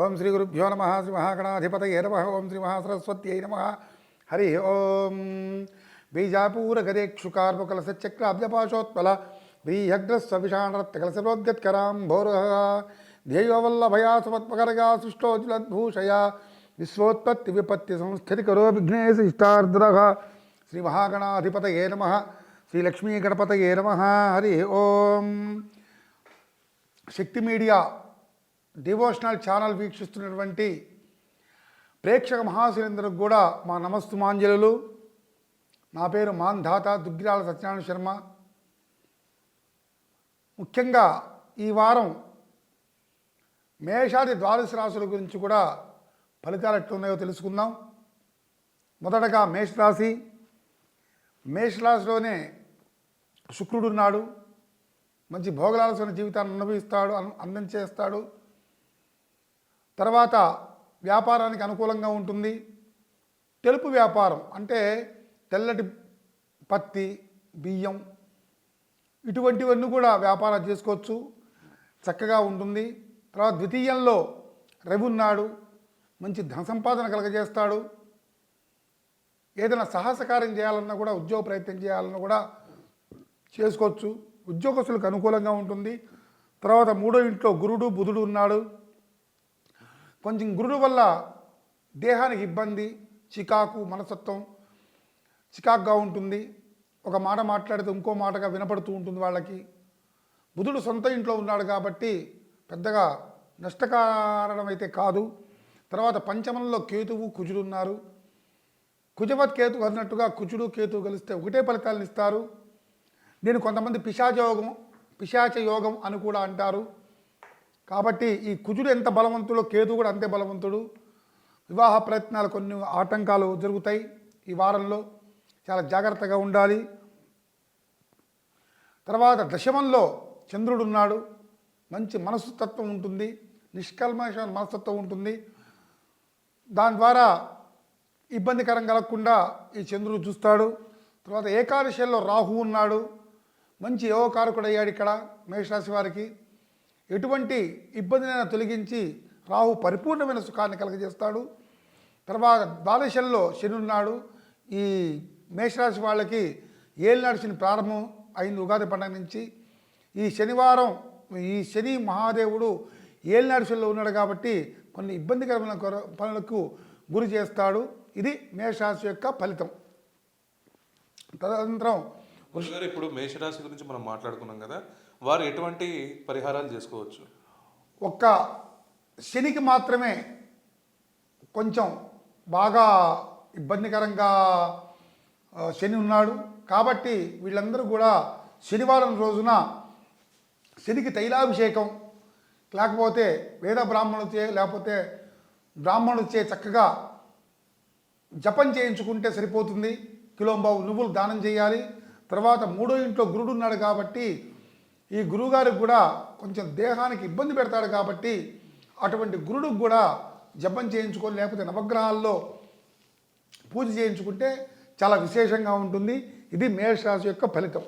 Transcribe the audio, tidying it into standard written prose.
ఓం శ్రీ గురుభ్యో నమ శ్రీ మహాగణాధిపతయే నమ ఓం శ్రీ మహాసరస్వత్యై నమ హరి ఓం బీజాపూరగదేక్షుకార్ముకలసచక్రాబ్జపాశోత్పల వ్రీహగ్రస్వవిషాణరత్కలసరోద్గత్కరాం భోరుహ ధ్యేయోవల్లభయా సమత్మకరగా సృష్టోజ్వలద్భూషయా విశ్వోత్పత్తి విపత్తి సంస్థితికరో విఘ్నేశ ఇష్టార్ద్రః శ్రీ మహాగణాధిపతయే నమ శ్రీ లక్ష్మీ గణపతయే నమ హరి ఓం. శక్తి మీడియా డివోషనల్ ఛానల్ వీక్షిస్తున్నటువంటి ప్రేక్షక మహాశిలందరికి కూడా మా నమస్తుమాంజలు. నా పేరు మాంధాత దుగ్గిరాల సత్యనారాయణ శర్మ. ముఖ్యంగా ఈ వారం మేషాది ద్వాదశ రాశుల గురించి కూడా ఫలితాలు ఎట్లున్నాయో తెలుసుకుందాం. మొదటగా మేషరాశి. మేషరాశిలోనే శుక్రుడు ఉన్నాడు. మంచి భోగలాలసిన జీవితాన్ని అనుభవిస్తాడు, అందించేస్తాడు. తర్వాత వ్యాపారానికి అనుకూలంగా ఉంటుంది. తెలుపు వ్యాపారం అంటే తెల్లటి పత్తి, బియ్యం ఇటువంటివన్నీ కూడా వ్యాపారం చేసుకోవచ్చు, చక్కగా ఉంటుంది. తర్వాత ద్వితీయంలో రవి ఉన్నాడు, మంచి ధన సంపాదన కలగజేస్తాడు. ఏదైనా సాహసకార్యం చేయాలన్నా కూడా, ఉద్యోగ ప్రయత్నం చేయాలన్నా కూడా చేసుకోవచ్చు, ఉద్యోగస్తులకు అనుకూలంగా ఉంటుంది. తర్వాత మూడో ఇంట్లో గురుడు బుధుడు ఉన్నాడు. కొంచెం గురుడు వల్ల దేహానికి ఇబ్బంది, చికాకు, మనస్తత్వం చికాకుగా ఉంటుంది. ఒక మాట మాట్లాడితే ఇంకో మాటగా వినపడుతూ ఉంటుంది వాళ్ళకి. బుధుడు సొంత ఇంట్లో ఉన్నాడు కాబట్టి పెద్దగా నష్టకారణం అయితే కాదు. తర్వాత పంచమంలో కేతువు కుజుడు ఉన్నారు. కుజవత్ కేతు అన్నట్టుగా కుజుడు కేతువు కలిస్తే ఒకటే ఫలితాలను ఇస్తారు. నేను కొంతమంది పిశాచ యోగం అని కూడా అంటారు. కాబట్టి ఈ కుజుడు ఎంత బలవంతుడో కేతు కూడా అంతే బలవంతుడు. వివాహ ప్రయత్నాలు కొన్ని ఆటంకాలు జరుగుతాయి. ఈ వారంలో చాలా జాగ్రత్తగా ఉండాలి. తర్వాత దశమంలో చంద్రుడు ఉన్నాడు. మంచి మనస్తత్వం ఉంటుంది, నిష్కల్మష మనస్తత్వం ఉంటుంది. దాని ద్వారా ఇబ్బందికరం కలగకుండా ఈ చంద్రుడు చూస్తాడు. తర్వాత ఏకాదశిలో రాహు ఉన్నాడు. మంచి యోగకారకుడు అయ్యాడు ఇక్కడ మేషరాశి వారికి. ఎటువంటి ఇబ్బందినైనా తొలగించి రాహు పరిపూర్ణమైన సుఖాన్ని కలగజేస్తాడు. తర్వాత ద్వాదశంలో శని ఉన్నాడు. ఈ మేషరాశి వాళ్ళకి ఏలినాడు శని ప్రారంభం అయింది ఉగాది పండుగ నుంచి. ఈ శనివారం ఈ శని మహాదేవుడు ఏలినాడు శనిలో ఉన్నాడు కాబట్టి కొన్ని ఇబ్బందికరమైన పనులకు గురి చేస్తాడు. ఇది మేషరాశి యొక్క ఫలితం. తదనంతరం ఇప్పుడు మేషరాశి గురించి మనం మాట్లాడుకున్నాం కదా, వారు ఎటువంటి పరిహారాలు చేసుకోవచ్చు? ఒక్క శనికి మాత్రమే కొంచెం బాగా ఇబ్బందికరంగా శని ఉన్నాడు కాబట్టి వీళ్ళందరూ కూడా శనివారం రోజున శనికి తైలాభిషేకం, లేకపోతే వేద బ్రాహ్మణులచే లేకపోతే బ్రాహ్మణులచే చక్కగా జపం చేయించుకుంటే సరిపోతుంది. కిలోంబావు నువ్వులు దానం చేయాలి. తర్వాత మూడో ఇంట్లో గురుడు ఉన్నాడు కాబట్టి ఈ గురువుగారికి కూడా కొంచెం దేహానికి ఇబ్బంది పెడతాడు కాబట్టి అటువంటి గురుడుకు కూడా జపం చేయించుకొని లేకపోతే నవగ్రహాల్లో పూజ చేయించుకుంటే చాలా విశేషంగా ఉంటుంది. ఇది మేషరాశి యొక్క ఫలితం.